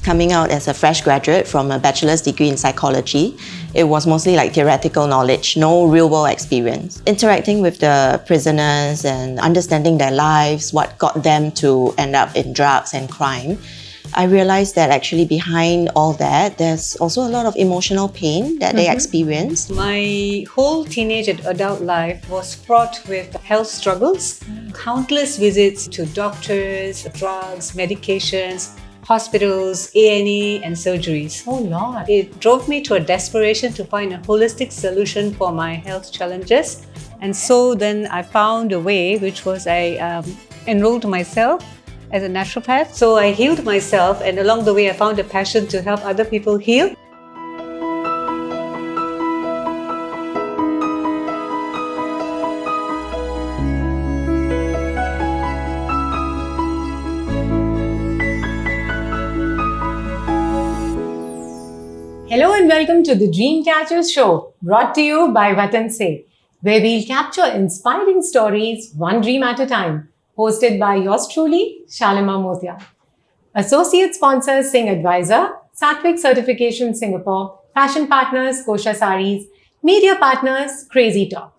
coming out as a fresh graduate from a bachelor's degree in psychology, it was mostly like theoretical knowledge, no real-world experience. Interacting with the prisoners and understanding their lives, what got them to end up in drugs and crime, I realized that actually behind all that, there's also a lot of emotional pain that they experience. My whole teenage and adult life was fraught with health struggles, countless visits to doctors, drugs, medications, hospitals, A&E and surgeries. Oh Lord. It drove me to a desperation to find a holistic solution for my health challenges. And so then I found a way, which was I enrolled myself as a naturopath. So I healed myself, and along the way I found a passion to help other people heal. Hello and welcome to the Dream Catchers Show, brought to you by Vatan Se, where we'll capture inspiring stories one dream at a time. Hosted by yours truly, Shalima Motial. Associate sponsors Singh Advisor, Satwik Certification Singapore, Fashion Partners Kosha Sarees, Media Partners Crazy Talk.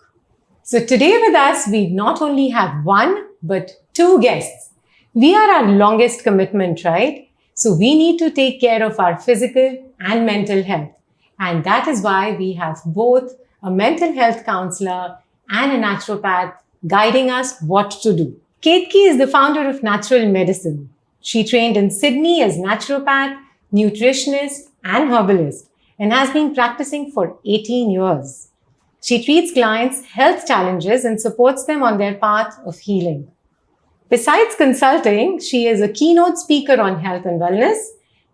So today with us, we not only have one, but two guests. We are our longest commitment, right? So we need to take care of our physical and mental health. And that is why we have both a mental health counselor and a naturopath guiding us what to do. Ketki is the founder of Natural Medicine. She trained in Sydney as naturopath, nutritionist, and herbalist, and has been practicing for 18 years. She treats clients' health challenges and supports them on their path of healing. Besides consulting, she is a keynote speaker on health and wellness,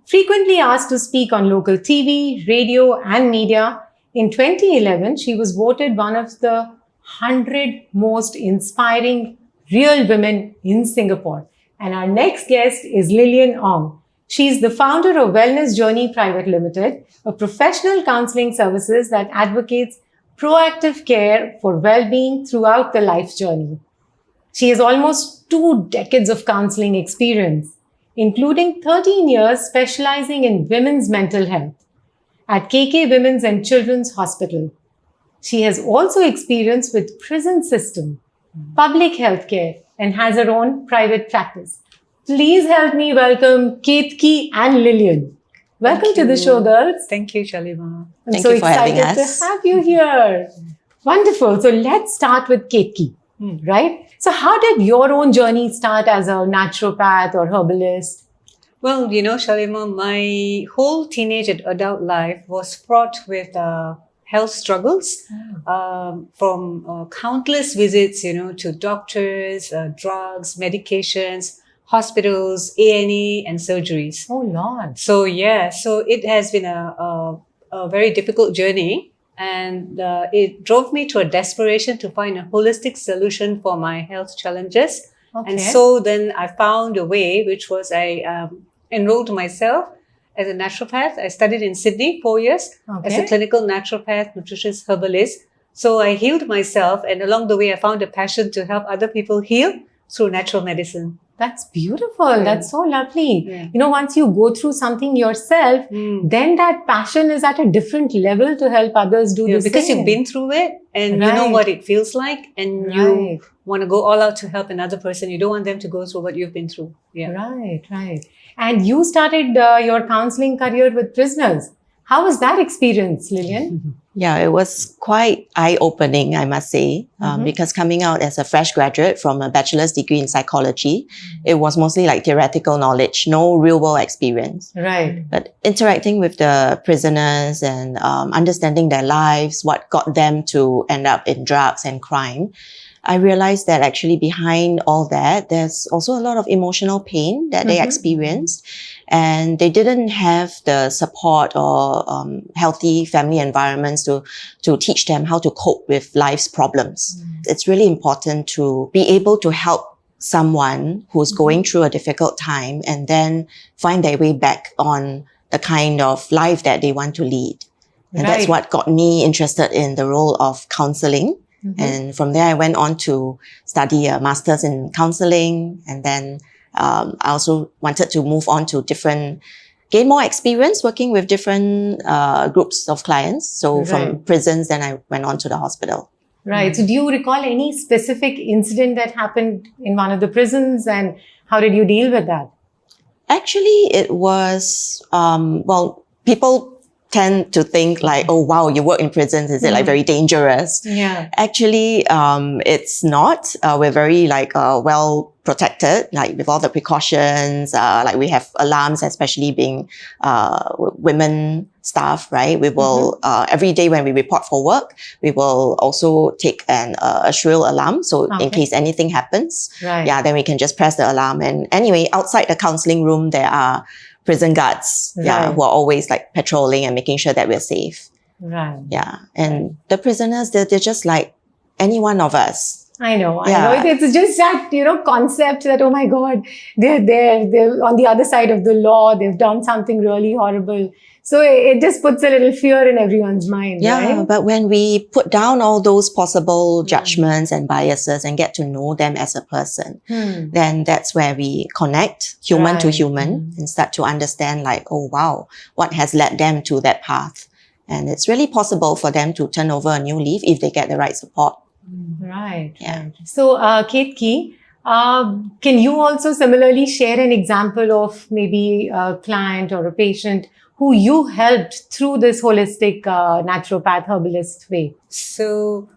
frequently asked to speak on local TV, radio, and media. In 2011, she was voted one of the 100 most inspiring real women in Singapore. And our next guest is Lilian Ong. She's the founder of Wellness Journey Private Limited, a professional counseling services that advocates proactive care for well-being throughout the life journey. She has almost 2 decades of counseling experience, including 13 years specializing in women's mental health at KK Women's and Children's Hospital. She has also experience with prison system, public healthcare, and has her own private practice. Please help me welcome Ketki and Lilian. Welcome to the show, girls. Thank you, Shalima. Thank you for having us. I'm so excited to have you here. Wonderful. So let's start with Ketki, right? So how did your own journey start as a naturopath or herbalist? Well, you know, Shalima, my whole teenage and adult life was fraught with health struggles, from countless visits, to doctors, drugs, medications, hospitals, A&E and surgeries. Oh Lord. So it has been a very difficult journey, and it drove me to a desperation to find a holistic solution for my health challenges. Okay. And so then I found a way, which was I enrolled myself as a naturopath. I studied in Sydney 4 years as a clinical naturopath, nutritionist, herbalist. So I healed myself, and along the way I found a passion to help other people heal through natural medicine. That's beautiful. Yeah. That's so lovely. Yeah. Once you go through something yourself, then that passion is at a different level to help others do the same. Because you've been through it and you know what it feels like, and you want to go all out to help another person. You don't want them to go through what you've been through. Yeah. Right. And you started your counseling career with prisoners. How was that experience, Lilian? Yeah, it was quite eye-opening, I must say, because coming out as a fresh graduate from a bachelor's degree in psychology, it was mostly like theoretical knowledge, no real-world experience. Right. But interacting with the prisoners and understanding their lives, what got them to end up in drugs and crime, I realized that actually behind all that, there's also a lot of emotional pain that they experienced, and they didn't have the support or healthy family environments to teach them how to cope with life's problems. It's really important to be able to help someone who's going through a difficult time and then find their way back on the kind of life that they want to lead. And that's what got me interested in the role of counseling. And from there, I went on to study a master's in counseling. And then I also wanted to move on to different gained more experience working with different groups of clients. So from Right. prisons, then I went on to the hospital. Right. So do you recall any specific incident that happened in one of the prisons, and how did you deal with that? Actually, it was, people tend to think like, oh, wow, you work in prisons. Is it like very dangerous? Yeah. Actually, it's not. We're very well protected, like with all the precautions. Like we have alarms, especially being women staff, right? We will every day when we report for work, we will also take a shrill alarm. So in case anything happens, Right. yeah, then we can just press the alarm. And anyway, outside the counseling room, there are prison guards, Right. who are always like patrolling and making sure that we're safe. Right. Yeah. And the prisoners, they're just like any one of us. I know. Yeah. It's just that, concept that, oh my God, they're on the other side of the law. They've done something really horrible. So it just puts a little fear in everyone's mind, Yeah, right? but when we put down all those possible judgments and biases and get to know them as a person, then that's where we connect human to Right. human and start to understand like, oh wow, what has led them to that path. And it's really possible for them to turn over a new leaf if they get the right support. Right. Yeah. Right. So, Ketki, can you also similarly share an example of maybe a client or a patient who you helped through this holistic naturopath herbalist way? So,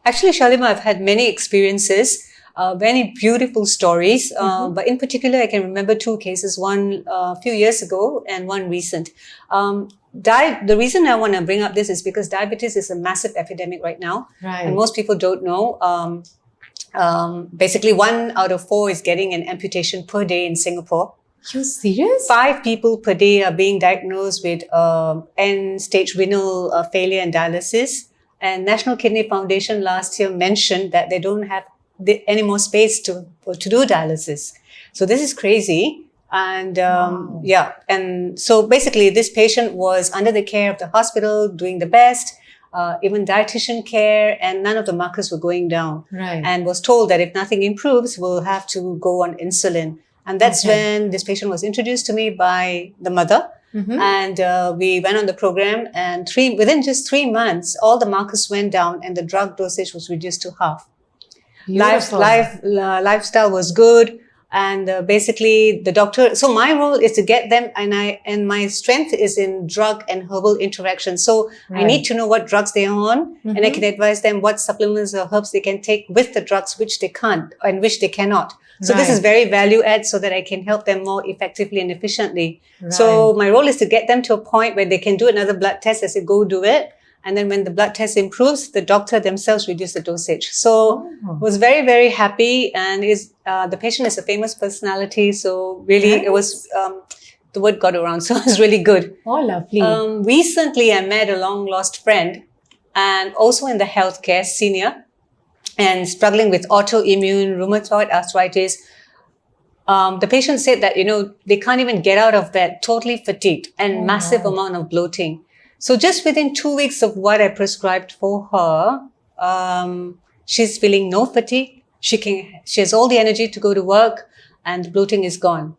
actually, Shalima, I've had many experiences, very beautiful stories. But in particular, I can remember two cases, one a few years ago and one recent. The reason I want to bring up this is because diabetes is a massive epidemic right now. Right. And most people don't know. Basically, 1 out of 4 is getting an amputation per day in Singapore. You serious? 5 people per day are being diagnosed with end-stage renal failure and dialysis. And National Kidney Foundation last year mentioned that they don't have any more space to do dialysis. So this is crazy. And and so basically this patient was under the care of the hospital, doing the best, even dietitian care, and none of the markers were going down. Right. And was told that if nothing improves, we'll have to go on insulin. And that's when this patient was introduced to me by the mother. And we went on the program, and within just 3 months, all the markers went down and the drug dosage was reduced to half. Beautiful. Lifestyle was good. And basically the doctor, so my role is to get them, and my strength is in drug and herbal interaction. So I need to know what drugs they're on, and I can advise them what supplements or herbs they can take with the drugs which they can't and which they cannot. So this is very value add, so that I can help them more effectively and efficiently. Right. So my role is to get them to a point where they can do another blood test. I say, go do it. And then when the blood test improves, the doctor themselves reduce the dosage. So was very, very happy. And the patient is a famous personality. So really it was, the word got around. So it was really good. Oh, lovely. Recently I met a long lost friend, and also in the healthcare, senior, and struggling with autoimmune rheumatoid arthritis. The patient said that, they can't even get out of bed, totally fatigued and massive amount of bloating. So just within 2 weeks of what I prescribed for her, she's feeling no fatigue. She has all the energy to go to work, and the bloating is gone.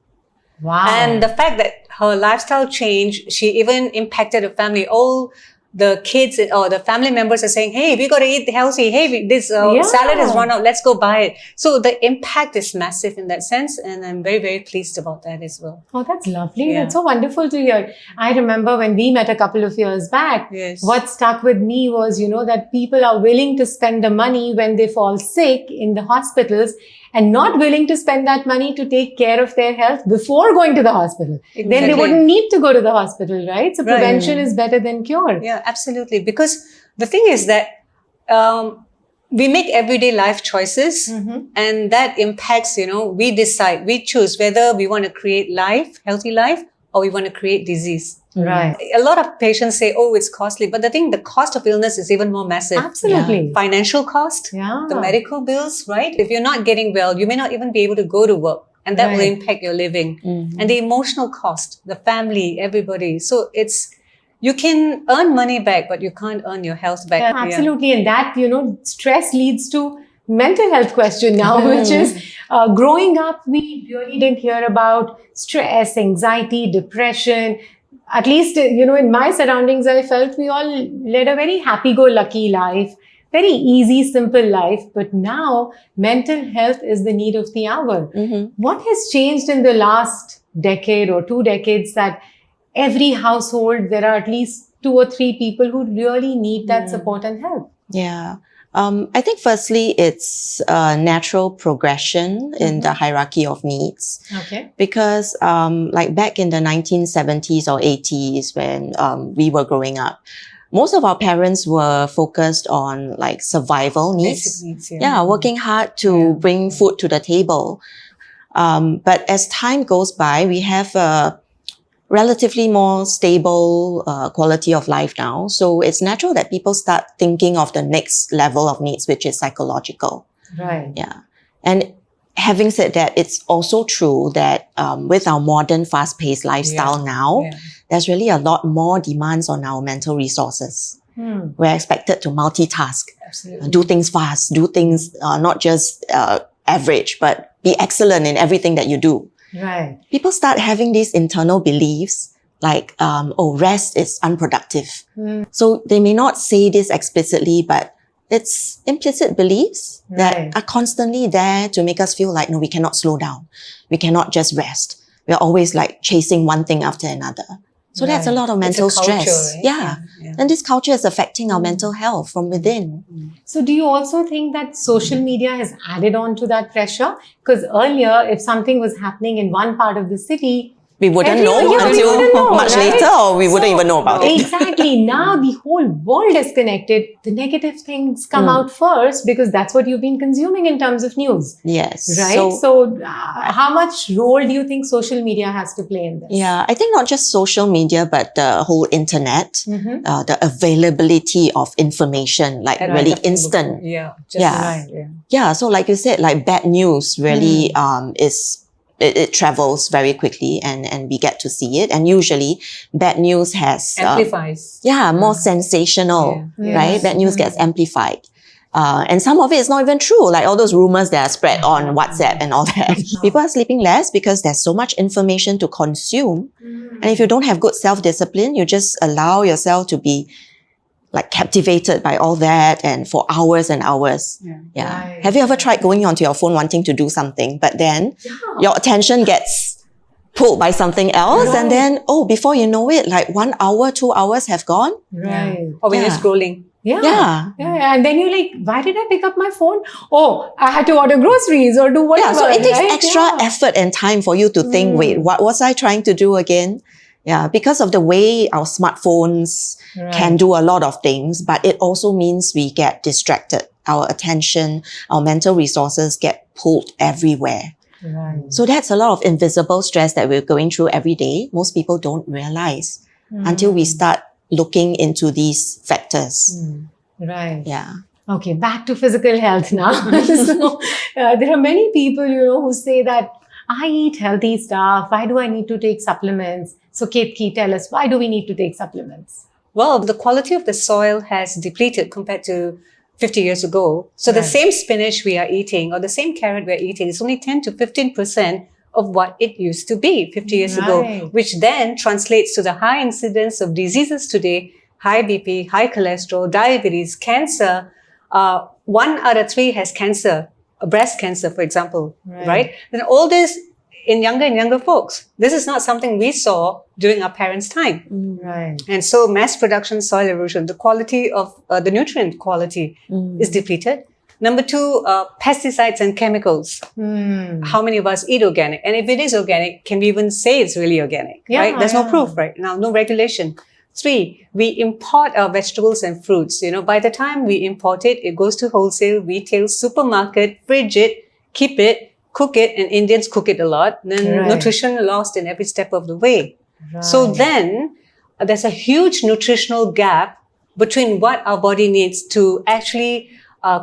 Wow. And the fact that her lifestyle changed, she even impacted her family. All the kids or the family members are saying, hey, we got to eat healthy. Hey, this salad has run out. Let's go buy it. So the impact is massive in that sense. And I'm very, very pleased about that as well. Oh, that's lovely. Yeah. That's so wonderful to hear. I remember when we met a couple of years back, what stuck with me was, that people are willing to spend the money when they fall sick in the hospitals, and not willing to spend that money to take care of their health before going to the hospital. Exactly. Then they wouldn't need to go to the hospital, right? So prevention is better than cure. Yeah, absolutely. Because the thing is that we make everyday life choices, and that impacts, we decide, we choose whether we want to create healthy life, or we want to create disease. Right. A lot of patients say, oh, it's costly. But the cost of illness is even more massive. Absolutely. Yeah. Financial cost, the medical bills, right? If you're not getting well, you may not even be able to go to work. And that will impact your living. And the emotional cost, the family, everybody. So you can earn money back, but you can't earn your health back. Absolutely. And that, stress leads to mental health question now, which is growing up, we really didn't hear about stress, anxiety, depression. At least, in my surroundings, I felt we all led a very happy-go-lucky life, very easy, simple life. But now, mental health is the need of the hour. What has changed in the last decade or 2 decades that every household, there are at least 2 or 3 people who really need that support and help? Yeah. I think firstly, it's a natural progression in the hierarchy of needs. Okay. Because like back in the 1970s or 80s when we were growing up, most of our parents were focused on like survival needs. Basic needs, Yeah, working hard to bring food to the table. But as time goes by, we have a relatively more stable quality of life now. So it's natural that people start thinking of the next level of needs, which is psychological. Right. Yeah. And having said that, it's also true that with our modern fast-paced lifestyle now, there's really a lot more demands on our mental resources. We're expected to multitask, do things fast, do things not just average, but be excellent in everything that you do. Right. People start having these internal beliefs like, rest is unproductive. So they may not say this explicitly, but it's implicit beliefs that are constantly there to make us feel like, no, we cannot slow down. We cannot just rest. We're always like chasing one thing after another. So that's a lot of mental stress. Right? Yeah. And this culture is affecting our mental health from within. So do you also think that social media has added on to that pressure? Because earlier, if something was happening in one part of the city, We wouldn't know we until wouldn't know, much right? later, or we wouldn't even know about it. Exactly. Now the whole world is connected. The negative things come out first because that's what you've been consuming in terms of news. Yes. Right? So how much role do you think social media has to play in this? Yeah, I think not just social media, but the whole internet, the availability of information, like really instant. Yeah. So like you said, like bad news really it travels very quickly and we get to see it. And usually bad news has amplifies. More sensational, right? Bad news gets amplified. And some of it is not even true, like all those rumors that are spread on WhatsApp and all that. People are sleeping less because there's so much information to consume. And if you don't have good self-discipline, you just allow yourself to be like captivated by all that and for hours and hours. Right. Have you ever tried going onto your phone wanting to do something, but then your attention gets pulled by something else and then, before you know it, like 1 hour, 2 hours have gone? Right. Or when you're scrolling. Yeah. And then you're like, why did I pick up my phone? Oh, I had to order groceries or do whatever. So it takes extra effort and time for you to think, wait, what was I trying to do again? Yeah, because of the way our smartphones can do a lot of things, but it also means we get distracted. Our attention, our mental resources get pulled everywhere. Right. So that's a lot of invisible stress that we're going through every day. Most people don't realize until we start looking into these factors. Right. Yeah. Okay, back to physical health now. So there are many people, who say that I eat healthy stuff. Why do I need to take supplements? So Ketki, tell us, why do we need to take supplements? Well, the quality of the soil has depleted compared to 50 years ago. So the same spinach we are eating or the same carrot we're eating is only 10 to 15% of what it used to be 50 years ago, which then translates to the high incidence of diseases today, high BP, high cholesterol, diabetes, cancer. 1 out of 3 has cancer, breast cancer, for example, right? Then all this in younger and younger folks. This is not something we saw during our parents' time. Right. And so mass production, soil erosion, the quality of the nutrient quality is depleted. Number 2, pesticides and chemicals. How many of us eat organic? And if it is organic, can we even say it's really organic? Right? There's no proof right now, no regulation. 3, we import our vegetables and fruits. By the time we import it, it goes to wholesale, retail, supermarket, fridge it, keep it, cook it, and Indians cook it a lot. Then nutrition lost in every step of the way. So then there's a huge nutritional gap between what our body needs to actually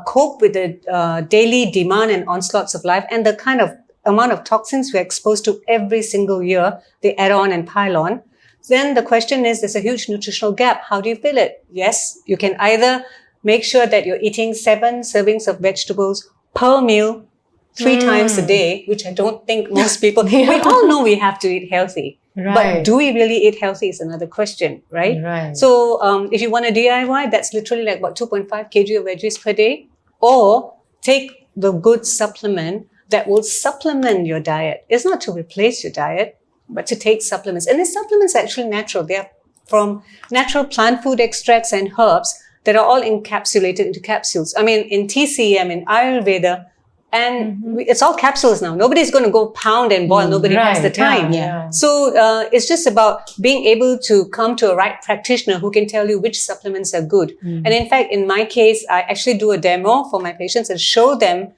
cope with the daily demand and onslaughts of life and the kind of amount of toxins we're exposed to every single year. They add on and pile on. Then the question is, there's a huge nutritional gap. How do you fill it? Yes, you can either make sure that you're eating 7 servings of vegetables per meal 3 times a day, which I don't think most people, we all know we have to eat healthy. Right. But do we really eat healthy is another question, right? Right. So if you want a DIY, that's literally like about 2.5 kg of veggies per day, or take the good supplement that will supplement your diet. It's not to replace your diet, but to take supplements. And the supplements are actually natural. They are from natural plant food extracts and herbs that are all encapsulated into capsules. I mean, in TCM, in Ayurveda, and it's all capsules now. Nobody's going to go pound and boil. Nobody has the time. Yeah. So it's just about being able to come to a right practitioner who can tell you which supplements are good. And in fact, in my case, I actually do a demo for my patients and show them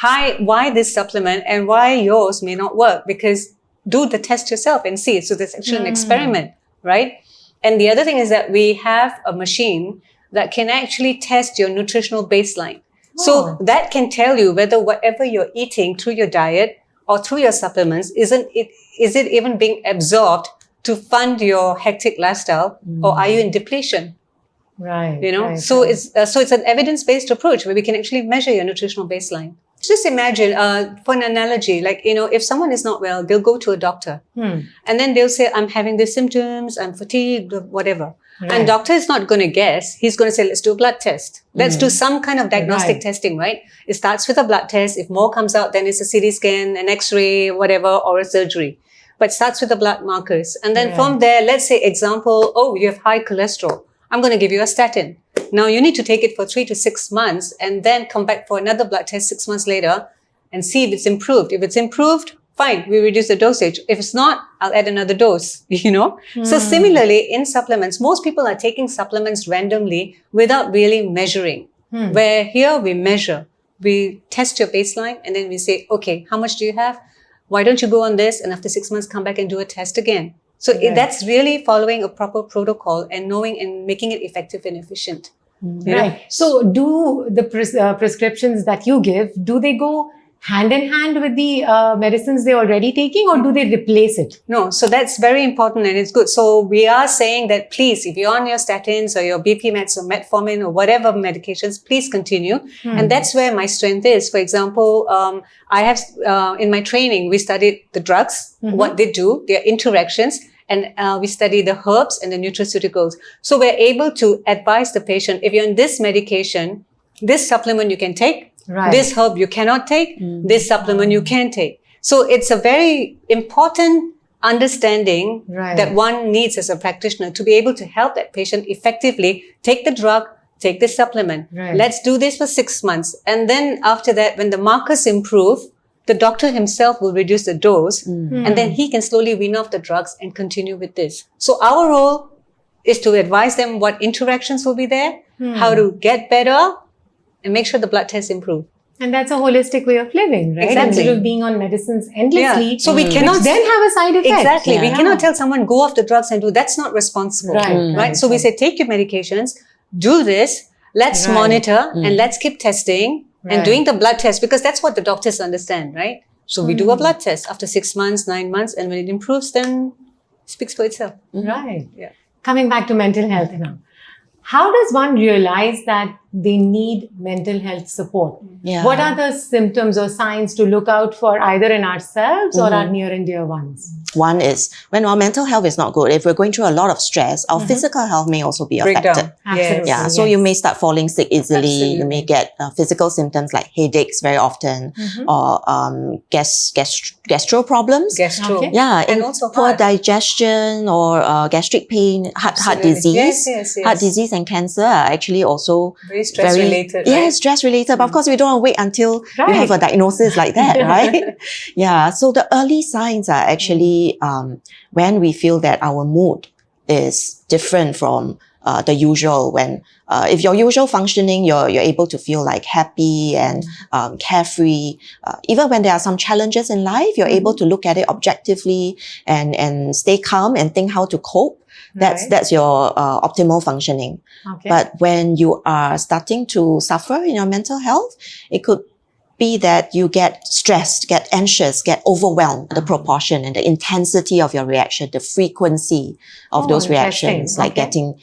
why this supplement and why yours may not work, because do the test yourself and see. So there's actually an experiment, right? And the other thing is that we have a machine that can actually test your nutritional baseline. So that can tell you whether whatever you're eating through your diet or through your supplements, is it even being absorbed to fund your hectic lifestyle, or are you in depletion? Right. You know, right, so right. it's an evidence-based approach where we can actually measure your nutritional baseline. Just imagine, for an analogy, like, you know, if someone is not well, they'll go to a doctor and then they'll say, I'm having these symptoms, I'm fatigued, whatever. Right. And doctor is not going to guess. He's going to say, let's do a blood test. Let's do some kind of diagnostic testing, right? It starts with a blood test. If more comes out, then it's a CT scan, an X-ray, whatever, or a surgery. But it starts with the blood markers. And then from there, let's say, example, oh, you have high cholesterol. I'm going to give you a statin. Now you need to take it for 3 to 6 months and then come back for another blood test 6 months later and see if it's improved. If it's improved, fine, we reduce the dosage. If it's not, I'll add another dose, you know? So similarly, in supplements, most people are taking supplements randomly without really measuring. Where here we measure, we test your baseline and then we say, okay, how much do you have? Why don't you go on this? And after 6 months, come back and do a test again. So that's really following a proper protocol and knowing and making it effective and efficient. You know? So do the prescriptions that you give, do they go hand in hand with the medicines they're already taking, or do they replace it? No, so that's very important and it's good. So we are saying that please, if you're on your statins or your BP meds or metformin or whatever medications, please continue. And that's where my strength is. For example, I have, in my training, we studied the drugs, what they do, their interactions, and we study the herbs and the nutraceuticals. So we're able to advise the patient, if you're on this medication, this supplement you can take, this herb you cannot take, this supplement you can take. So it's a very important understanding that one needs as a practitioner to be able to help that patient effectively take the drug, take the supplement. Let's do this for 6 months. And then after that, when the markers improve, the doctor himself will reduce the dose and then he can slowly wean off the drugs and continue with this. So our role is to advise them what interactions will be there, how to get better, and make sure the blood tests improve. And that's a holistic way of living, right? Exactly. Instead of being on medicines endlessly, So we cannot which then have a side effect. Exactly. We cannot tell someone go off the drugs and do that's not responsible. Right? So we say take your medications, do this, let's monitor and let's keep testing and doing the blood test, because that's what the doctors understand, right? So we do a blood test after 6 months, 9 months, and when it improves, then it speaks for itself. Right. Yeah. Coming back to mental health now. How does one realize that they need mental health support? What are the symptoms or signs to look out for either in ourselves or our near and dear ones? One is when our mental health is not good, if we're going through a lot of stress, our physical health may also be affected. Breakdown. Absolutely. Yeah, so you may start falling sick easily. You may get physical symptoms like headaches very often, or gastro problems. Gastro. Okay. Yeah, And also poor heart. digestion or gastric pain, heart disease. Yes. Heart disease and cancer are actually also Very stress related. Yeah, stress related. But of course, we don't want to wait until you have a diagnosis like that, right? Yeah. So the early signs are actually when we feel that our mood is different from the usual. When if your usual functioning, you're able to feel like happy and carefree. Even when there are some challenges in life, you're able to look at it objectively and stay calm and think how to cope. That's your optimal functioning. Okay. But when you are starting to suffer in your mental health, it could be that you get stressed, get anxious, get overwhelmed. The proportion and the intensity of your reaction, the frequency of those reactions, like getting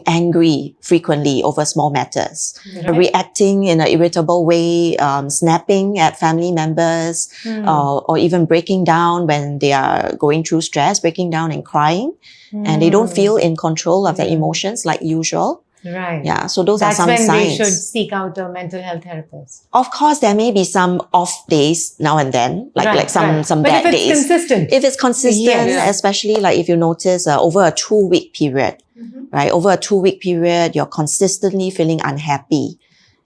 angry frequently over small matters, reacting in an irritable way, snapping at family members, or even breaking down when they are going through stress, breaking down and crying, and they don't feel in control of their emotions like usual. Right. Yeah, so those are some That's when they signs. should seek out a mental health therapist. Of course, there may be some off days now and then, like some But bad if it's days. consistent. If it's consistent, Yes. especially like if you notice over a 2-week period, right? Over a 2-week period, you're consistently feeling unhappy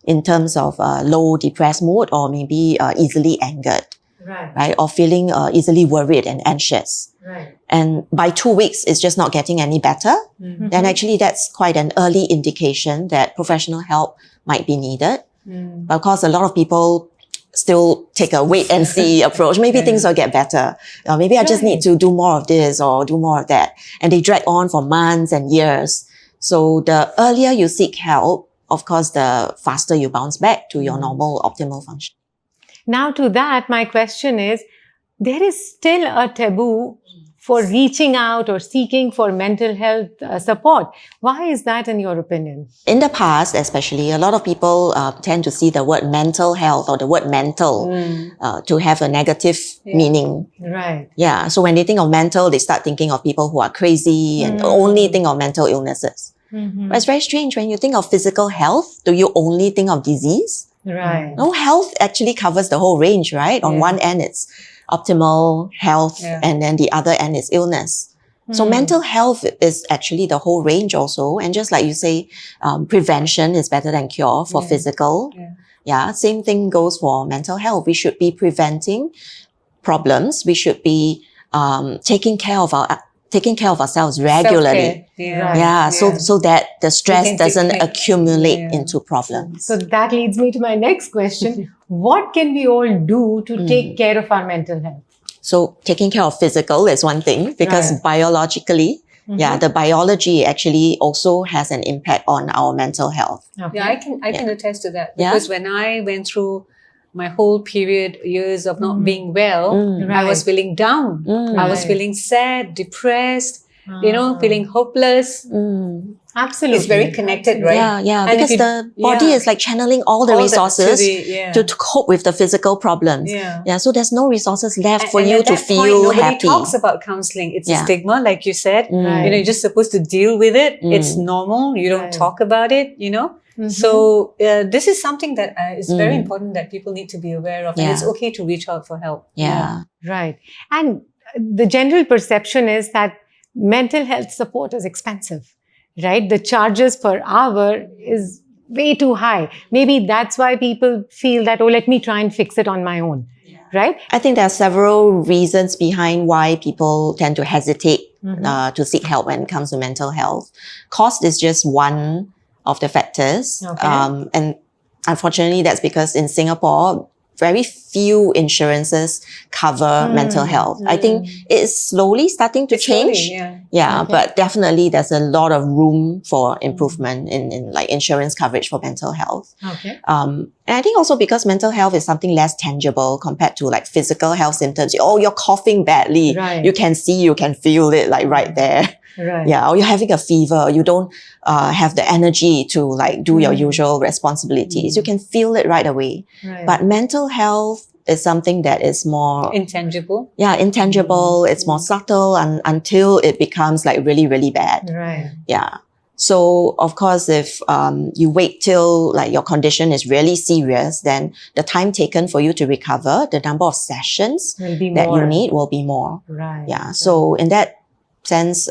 in terms of low depressed mood, or maybe easily angered, right? Or feeling easily worried and anxious. Right. And by 2 weeks, it's just not getting any better, then actually that's quite an early indication that professional help might be needed. But of course, a lot of people still take a wait and see approach. Maybe things will get better. Or maybe I just need to do more of this or do more of that. And they drag on for months and years. So the earlier you seek help, of course, the faster you bounce back to your normal optimal function. Now to that, my question is, there is still a taboo for reaching out or seeking for mental health support. Why is that in your opinion? In the past, especially, a lot of people tend to see the word mental health or the word mental to have a negative meaning. Right. Yeah. So when they think of mental, they start thinking of people who are crazy and only think of mental illnesses. But it's very strange. When you think of physical health, do you only think of disease? Right. No, health actually covers the whole range, right? On one end, it's optimal health, and then the other end is illness. So mental health is actually the whole range also. And just like you say, prevention is better than cure for physical. Yeah. Same thing goes for mental health. We should be preventing problems. We should be taking care of ourselves regularly. So that the stress doesn't accumulate into problems. So that leads me to my next question. What can we all do to take care of our mental health? So taking care of physical is one thing, because biologically, the biology actually also has an impact on our mental health. Okay. Yeah, I can attest to that, because when I went through my whole years of not being well, I was feeling down. I was feeling sad, depressed, feeling hopeless. Absolutely. It's very connected, right? Yeah, And because the body is like channeling all the resources to cope with the physical problems. So there's no resources left for you to feel nobody happy. talks about counseling. It's a stigma, like you said. You're just supposed to deal with it. It's normal. You don't talk about it, So this is something that is very important that people need to be aware of. And it's okay to reach out for help. Right. And the general perception is that mental health support is expensive, right? The charges per hour is way too high. Maybe that's why people feel that, let me try and fix it on my own, right? I think there are several reasons behind why people tend to hesitate to seek help when it comes to mental health. Cost is just one of the factors. And unfortunately, that's because in Singapore, very few insurances cover mental health. I think it's slowly starting to change. But definitely there's a lot of room for improvement in like insurance coverage for mental health. And I think also because mental health is something less tangible compared to like physical health symptoms. You're coughing badly. You can see, you can feel it like right there. Or you're having a fever. You don't have the energy to like do your usual responsibilities. You can feel it right away. But mental health is something that is more intangible. Intangible. It's more subtle until it becomes like really, really bad. So of course, if you wait till like your condition is really serious, then the time taken for you to recover, the number of sessions that you need will be more. So in that sense,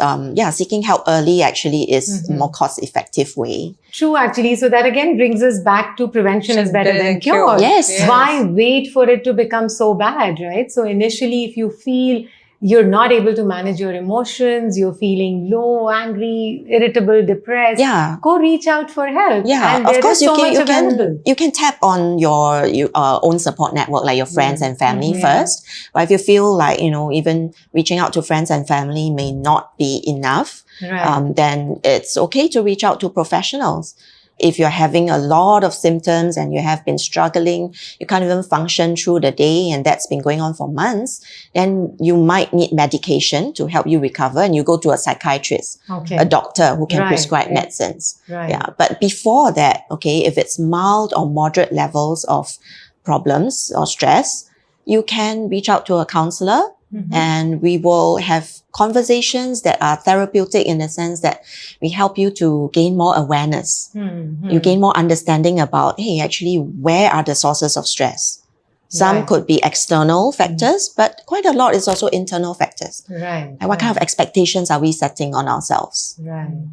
seeking help early actually is a more cost-effective way. True, actually. So that again brings us back to prevention is better than cure. Yes. Why wait for it to become so bad, right? So initially, if you feel you're not able to manage your emotions, you're feeling low, angry, irritable, depressed, go reach out for help. And of course you can tap on your own support network, like your friends and family first. But if you feel like, even reaching out to friends and family may not be enough, then it's okay to reach out to professionals. If you're having a lot of symptoms and you have been struggling, you can't even function through the day, and that's been going on for months, then you might need medication to help you recover, and you go to a psychiatrist, a doctor who can prescribe medicines. Yeah. But before that, okay, if it's mild or moderate levels of problems or stress, you can reach out to a counselor. And we will have conversations that are therapeutic in the sense that we help you to gain more awareness. You gain more understanding about, hey, actually, where are the sources of stress? Some could be external factors, but quite a lot is also internal factors. And what kind of expectations are we setting on ourselves?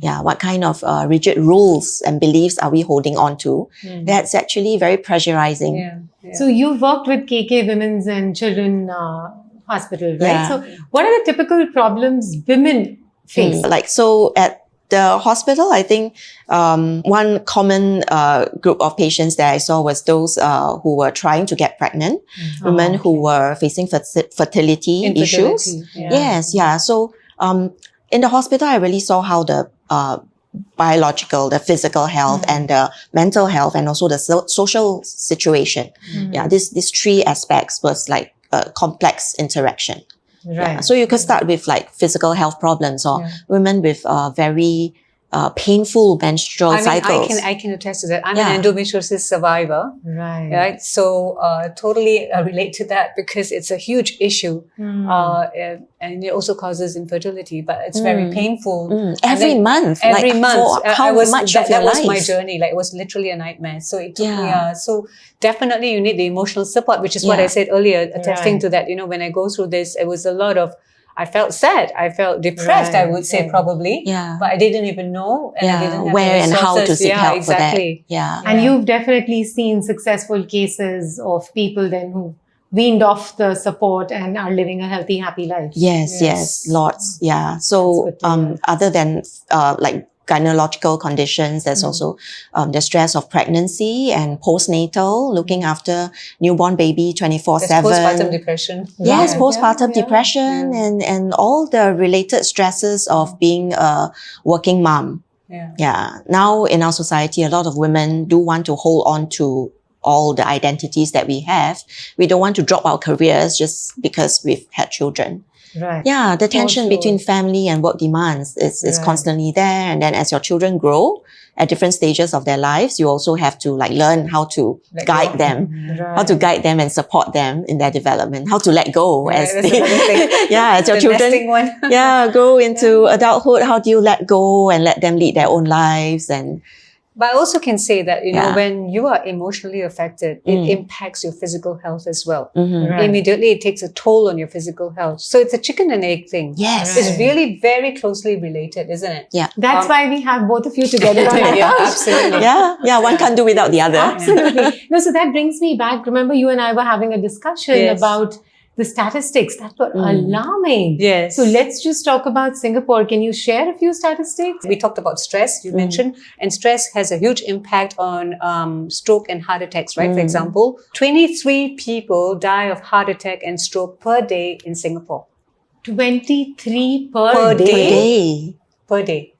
Yeah, what kind of rigid rules and beliefs are we holding on to? That's actually very pressurizing. So you've worked with KK Women's and Children Hospital, right? So what are the typical problems women face? So at the hospital, I think one common group of patients that I saw was those who were trying to get pregnant, women who were facing fertility issues. So in the hospital, I really saw how the biological, the physical health, and the mental health, and also the social situation. These three aspects was like a complex interaction. So you could start with like physical health problems or women with very painful menstrual cycles. I can attest to that. I'm an endometriosis survivor. Right. So totally relate to that because it's a huge issue. And it also causes infertility, but it's very painful. Every month. Every month. How much of your life? That was my journey. Like, it was literally a nightmare. So it took me, so definitely you need the emotional support, which is what I said earlier, attesting to that. When I go through this, it was a lot of, I felt sad. I felt depressed, I would say probably. But I didn't even know. And I didn't have where and how to seek help for that. And you've definitely seen successful cases of people then who weaned off the support and are living a healthy, happy life. Yes, lots. So other than like gynecological conditions, there's also the stress of pregnancy and postnatal, looking after newborn baby 24/7. Postpartum depression. Yes, postpartum depression and all the related stresses of being a working mom. Now in our society, a lot of women do want to hold on to all the identities that we have. We don't want to drop our careers just because we've had children. The tension between family and work demands is constantly there. And then as your children grow at different stages of their lives, you also have to like learn how to guide them, how to guide them and support them in their development, how to let go as they, as your children grow into adulthood. How do you let go and let them lead their own lives? And but I also can say that, when you are emotionally affected, it impacts your physical health as well. Immediately, it takes a toll on your physical health. So it's a chicken and egg thing. It's really very closely related, isn't it? That's why we have both of you together. Absolutely. One can't do without the other. Absolutely. No, so that brings me back. Remember, you and I were having a discussion about the statistics that were alarming. So let's just talk about Singapore. Can you share a few statistics? We talked about stress, you mentioned, and stress has a huge impact on stroke and heart attacks, right? For example, 23 people die of heart attack and stroke per day in Singapore. 23 per day? Per day.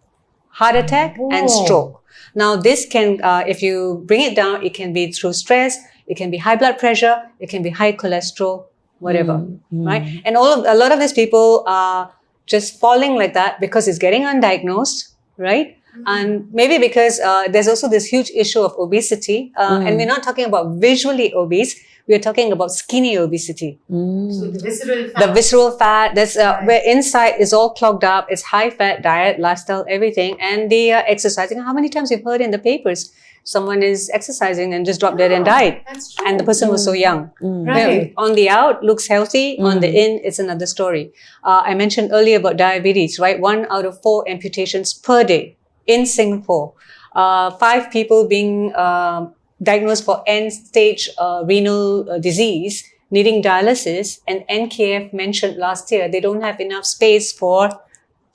Heart attack and stroke. Now, this can, if you bring it down, it can be through stress, it can be high blood pressure, it can be high cholesterol, whatever, right? And a lot of these people are just falling like that because it's getting undiagnosed, right? And maybe because there's also this huge issue of obesity, and we're not talking about visually obese, we're talking about skinny obesity. So the visceral fat. The visceral fat, that's where inside is all clogged up, it's high fat diet, lifestyle, everything, and they are exercising. How many times you've heard in the papers, someone is exercising and just dropped dead and died. That's true. And the person was so young. Right. On the out, looks healthy. On the in, it's another story. I mentioned earlier about diabetes, right? 1 out of 4 amputations per day in Singapore. 5 people being diagnosed for end-stage renal disease, needing dialysis. And NKF mentioned last year, they don't have enough space for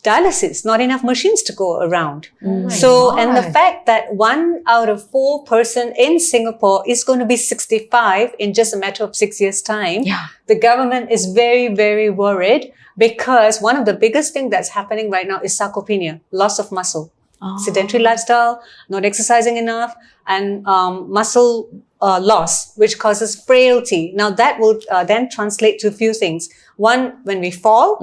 dialysis, not enough machines to go around. And the fact that 1 out of 4 person in Singapore is going to be 65 in just a matter of 6 years' time, the government is very, very worried because one of the biggest things that's happening right now is sarcopenia, loss of muscle. sedentary lifestyle, not exercising enough, and muscle loss, which causes frailty. Now that will then translate to a few things. One, when we fall,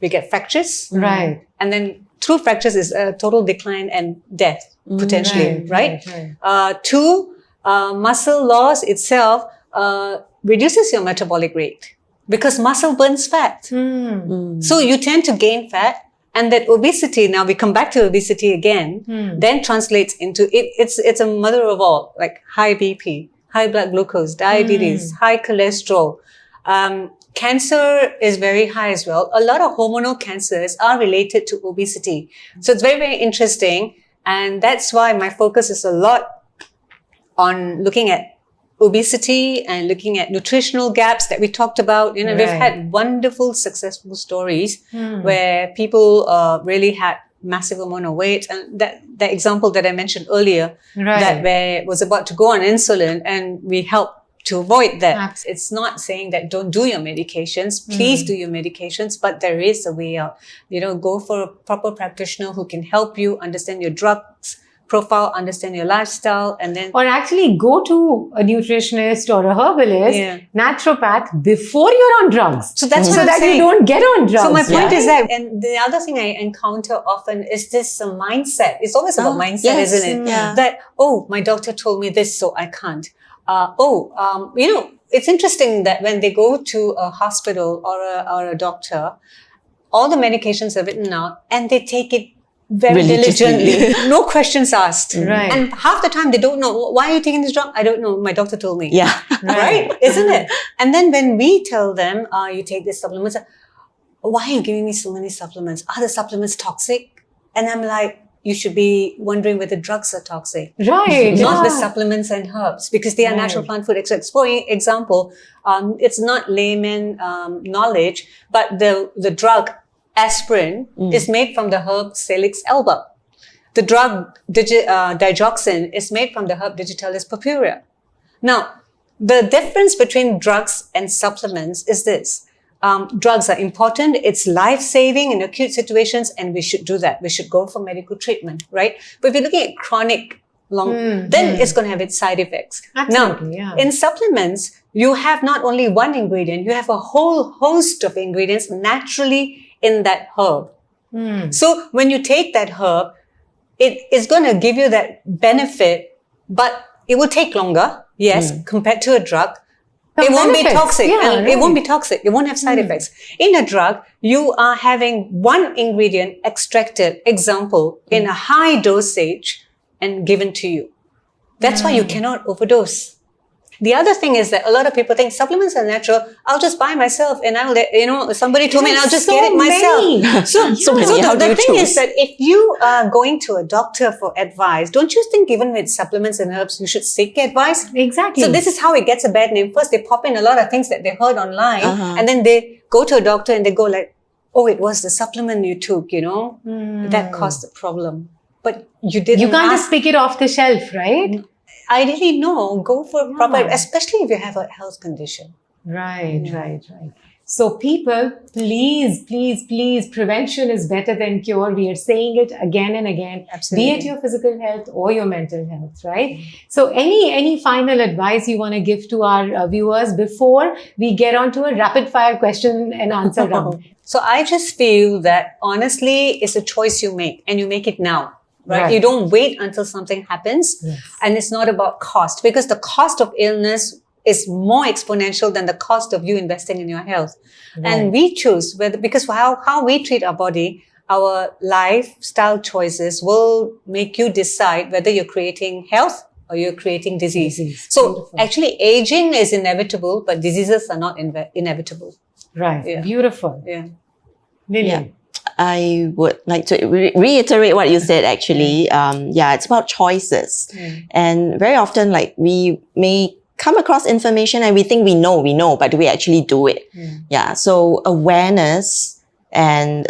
we get fractures. Right. And then through fractures is a total decline and death, potentially, right? Two, muscle loss itself reduces your metabolic rate because muscle burns fat. So you tend to gain fat, and that obesity, now we come back to obesity again, then translates into, it's a mother of all, like high BP, high blood glucose, diabetes, high cholesterol. Cancer is very high as well. A lot of hormonal cancers are related to obesity. So it's very, very interesting. And that's why my focus is a lot on looking at obesity and looking at nutritional gaps that we talked about. You know, we've had wonderful, successful stories where people really had massive amount of weight. And that example that I mentioned earlier, that where was about to go on insulin, and we helped to avoid that. Absolutely. It's not saying that don't do your medications. Please do your medications, but there is a way out. You know, go for a proper practitioner who can help you understand your drugs profile, understand your lifestyle, and then... Or actually go to a nutritionist or a herbalist, naturopath, before you're on drugs. So that's what so I'm that saying. you don't get on drugs. So my point is that, and the other thing I encounter often is this mindset. It's always about mindset, isn't it? That, oh, my doctor told me this, so I can't. You know, it's interesting that when they go to a hospital or a doctor, all the medications are written out and they take it very diligently. No questions asked. Right. And half the time they don't know, why are you taking this drug? I don't know. My doctor told me. Yeah. Right? Isn't it? And then when we tell them, you take these supplements, why are you giving me so many supplements? Are the supplements toxic? And I'm like, you should be wondering whether drugs are toxic. Right. Not the supplements and herbs, because they are natural plant food extracts. For example, it's not layman knowledge, but the drug aspirin is made from the herb Salix alba. The drug digoxin is made from the herb Digitalis purpurea. Now, the difference between drugs and supplements is this. Drugs are important. It's life-saving in acute situations, and we should do that. We should go for medical treatment, right? But if you're looking at chronic, then it's going to have its side effects. Absolutely, now, in supplements, you have not only one ingredient, you have a whole host of ingredients naturally in that herb. So when you take that herb, it is going to give you that benefit, but it will take longer, compared to a drug. It won't be toxic. It won't be toxic. It won't have side effects. In a drug, you are having one ingredient extracted, example, in a high dosage and given to you. That's why you cannot overdose. The other thing is that a lot of people think supplements are natural. I'll just buy myself and I'll let, somebody told me and I'll just get it myself. So the thing is that if you are going to a doctor for advice, don't you think even with supplements and herbs, you should seek advice? Exactly. So this is how it gets a bad name. First, they pop in a lot of things that they heard online and then they go to a doctor and they go like, oh, it was the supplement you took, that caused the problem. But you didn't. You can't just pick it off the shelf, right? Ideally, no. Go for proper, especially if you have a health condition. Right. So people, please, prevention is better than cure. We are saying it again and again. Absolutely. Be it your physical health or your mental health, right? So any final advice you want to give to our viewers before we get on to a rapid fire question and answer round? So I just feel that honestly, it's a choice you make and you make it now. Right? You don't wait until something happens. And it's not about cost, because the cost of illness is more exponential than the cost of you investing in your health. And we choose whether, because how we treat our body, our lifestyle choices will make you decide whether you're creating health or you're creating disease. So actually aging is inevitable, but diseases are not inevitable. Right. Beautiful. Lillian. I would like to reiterate what you said, actually. It's about choices. And very often, like, we may come across information and we think we know, but do we actually do it? So awareness and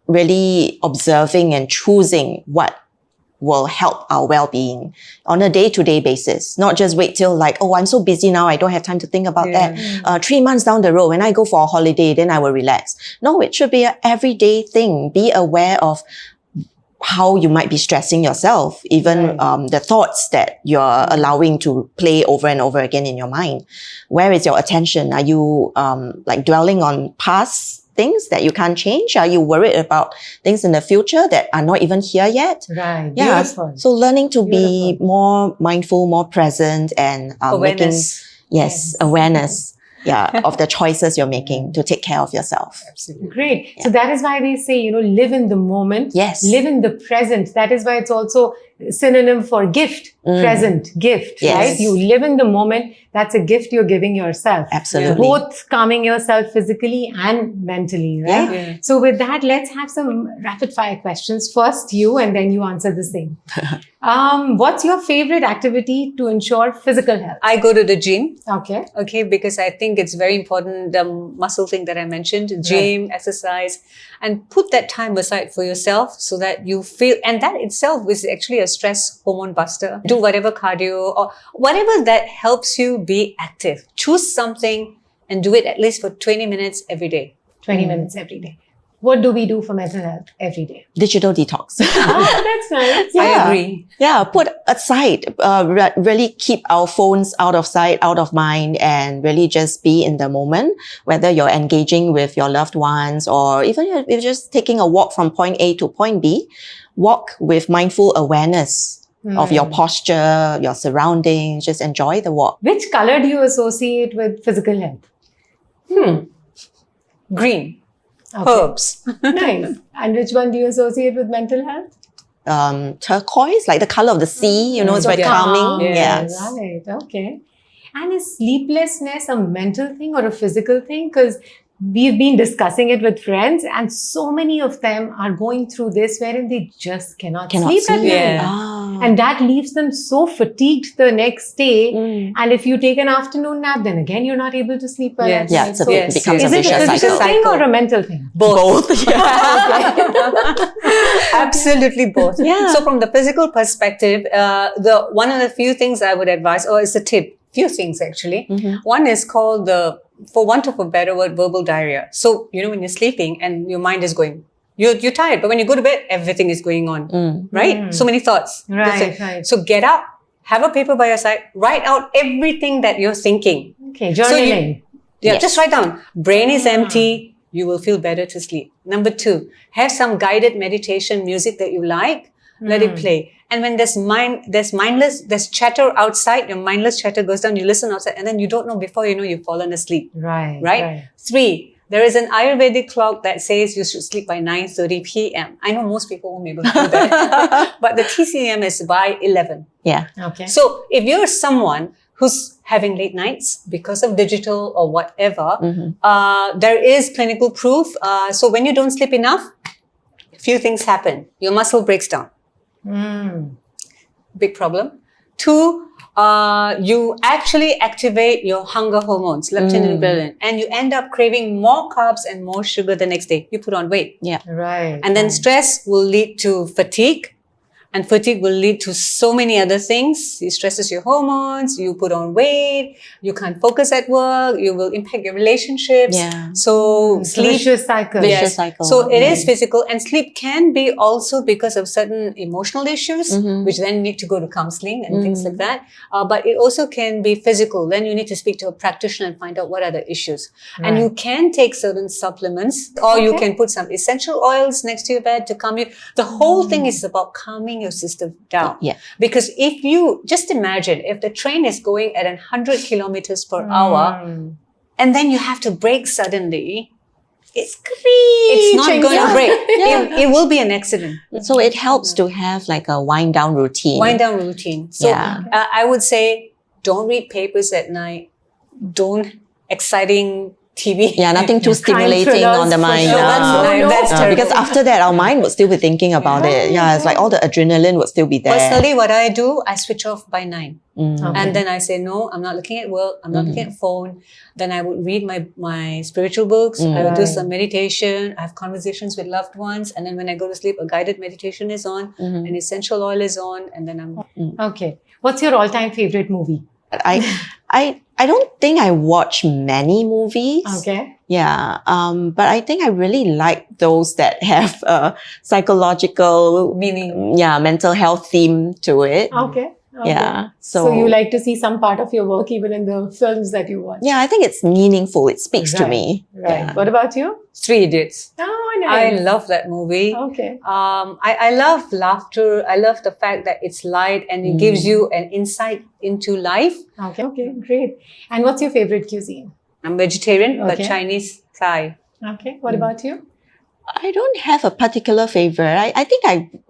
really observing and choosing what will help our well-being on a day-to-day basis. Not just wait till I'm so busy now, I don't have time to think about that. 3 months down the road, when I go for a holiday, then I will relax. No, it should be an everyday thing. Be aware of how you might be stressing yourself, even the thoughts that you're allowing to play over and over again in your mind. Where is your attention? Are you like dwelling on past things that you can't change? Are you worried about things in the future that are not even here yet? Right. Yeah. Beautiful. So learning to be more mindful, more present, and Awareness. awareness. Yeah, of the choices you're making to take care of yourself. Absolutely. Great. So that is why they say, live in the moment. Yes. Live in the present. That is why it's also synonym for gift. Present, gift, Yes. right? You live in the moment. That's a gift you're giving yourself. Absolutely. Both calming yourself physically and mentally, right? Yeah. So with that, let's have some rapid fire questions. First you, and then you answer the same. What's your favorite activity to ensure physical health? I go to the gym. Okay. Okay, because I think it's very important, the muscle thing that I mentioned, gym, exercise, and put that time aside for yourself so that you feel, and that itself is actually a stress hormone buster. Do whatever cardio or whatever that helps you be active. Choose something and do it at least for 20 minutes every day. 20 minutes every day. What do we do for mental health every day? Digital detox. That's nice. I agree. Yeah, put aside, really keep our phones out of sight, out of mind, and really just be in the moment, whether you're engaging with your loved ones or even if you're just taking a walk from point A to point B, walk with mindful awareness of your posture, your surroundings, just enjoy the walk. Which color do you associate with physical health? Green. Okay. Herbs. Nice. And which one do you associate with mental health? Turquoise, like the color of the sea, it's very calming. Yes. Right. Okay. And is sleeplessness a mental thing or a physical thing? Because we've been discussing it with friends, and so many of them are going through this wherein they just cannot sleep at night. Yeah. And that leaves them so fatigued the next day. And if you take an afternoon nap, then again, you're not able to sleep well at Yeah, night. it's a So bit, becomes is a it a vicious physical cycle. thing or a mental thing? Both. Absolutely both. Yeah. So from the physical perspective, the one of the few things I would advise, or it's a tip, few things actually. One is called for want of a better word, verbal diarrhea. So, when you're sleeping and your mind is going, you're tired, but when you go to bed, everything is going on, right? So many thoughts. Right. So get up, have a paper by your side, write out everything that you're thinking. Okay, journaling. Just write down. Brain is empty. You will feel better to sleep. Number 2, have some guided meditation music that you like. Let it play. And when there's chatter outside, your mindless chatter goes down, you listen outside, and then you don't know, before you know, you've fallen asleep. Right. 3, there is an Ayurvedic clock that says you should sleep by 9:30 p.m. I know most people won't be able to do that. But the TCM is by 11. Yeah. Okay. So if you're someone who's having late nights because of digital or whatever, there is clinical proof. So when you don't sleep enough, a few things happen. Your muscle breaks down. Big problem. 2, you actually activate your hunger hormones, leptin and ghrelin, and you end up craving more carbs and more sugar the next day. You put on weight. Yeah. Right. And then stress will lead to fatigue. And fatigue will lead to so many other things. It stresses your hormones, you put on weight, you can't focus at work, you will impact your relationships. Yeah. So sleep. Vicious cycle. Yes. Vicious cycle. So it is physical, and sleep can be also because of certain emotional issues, which then need to go to counseling and things like that. But it also can be physical. Then you need to speak to a practitioner and find out what are the issues. And you can take certain supplements, or you can put some essential oils next to your bed to calm you. The whole thing is about calming your system down. Yeah. Because if you just imagine, if the train is going at 100 kilometers per hour, and then you have to brake suddenly, it's not going to break. It will be an accident. So it helps to have like a wind down routine. Wind down routine. So I would say, don't read papers at night. Don't exciting TV. Yeah, nothing too stimulating on the mind. That's terrible. Because after that, our mind would still be thinking about it. Yeah, it's like all the adrenaline would still be there. Personally, what I do, I switch off by 9. And then I say, no, I'm not looking at work. I'm not looking at phone. Then I would read my spiritual books. I would do some meditation. I have conversations with loved ones. And then when I go to sleep, a guided meditation is on. An essential oil is on. And then I'm... Okay. What's your all-time favorite movie? I don't think I watch many movies. Okay. Yeah. But I think I really like those that have a psychological, Meaning. mental health theme to it. Okay. Okay. Yeah. So you like to see some part of your work even in the films that you watch? Yeah, I think it's meaningful. It speaks to me. Right. Yeah. What about you? Three Idiots. Oh, I nice. love that movie. Okay. I love laughter. I love the fact that it's light and it gives you an insight into life. Okay. Okay. Great. And what's your favorite cuisine? I'm vegetarian, but Okay. Chinese Thai. Okay. What about you? I don't have a particular favorite. I think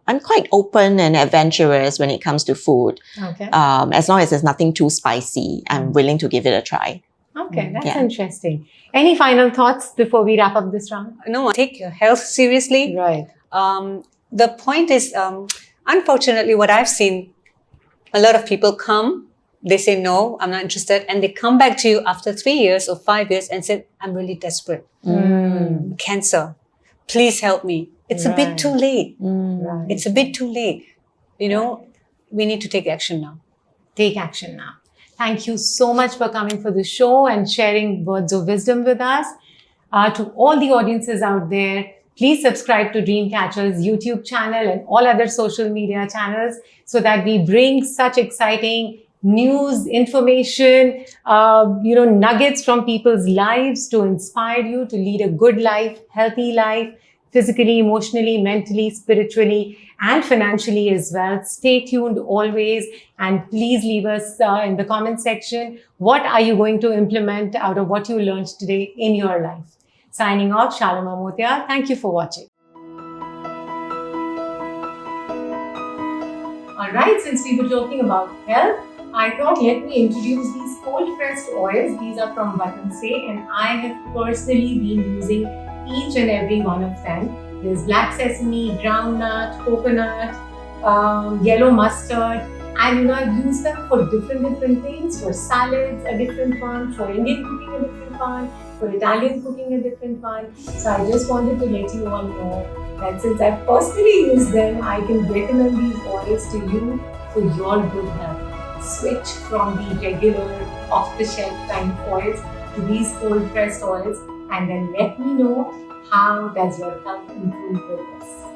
I'm quite open and adventurous when it comes to food. Okay. As long as there's nothing too spicy, I'm willing to give it a try. Okay. That's yeah. interesting. Any final thoughts before we wrap up this round? No, take your health seriously. Right. The point is, unfortunately, what I've seen, a lot of people come, they say, no, I'm not interested. And they come back to you after 3 years or 5 years and say, I'm really desperate. Cancer. Please help me. It's a bit too late. Right. It's a bit too late. You know, we need to take action now. Take action now. Thank you so much for coming for the show and sharing words of wisdom with us. To all the audiences out there, please subscribe to Dreamcatcher's YouTube channel and all other social media channels so that we bring such exciting news, information, nuggets from people's lives to inspire you to lead a good life, healthy life, physically, emotionally, mentally, spiritually, and financially as well. Stay tuned always, and please leave us in the comment section, what are you going to implement out of what you learned today in your life? Signing off, Shalima Motial. Thank you for watching. All right, since we were talking about health, I thought let me introduce these cold-pressed oils. These are from Vatan Se, and I have personally been using each and every one of them. There's black sesame, groundnut, coconut, yellow mustard, and I've used them for different things. For salads, a different one. For Indian cooking, a different one. For Italian cooking, a different one. So I just wanted to let you all know that since I've personally used them, I can recommend these oils to you for your good health. Switch from the regular off-the-shelf kind of oils to these cold-pressed oils, and then let me know how does your health improve with this.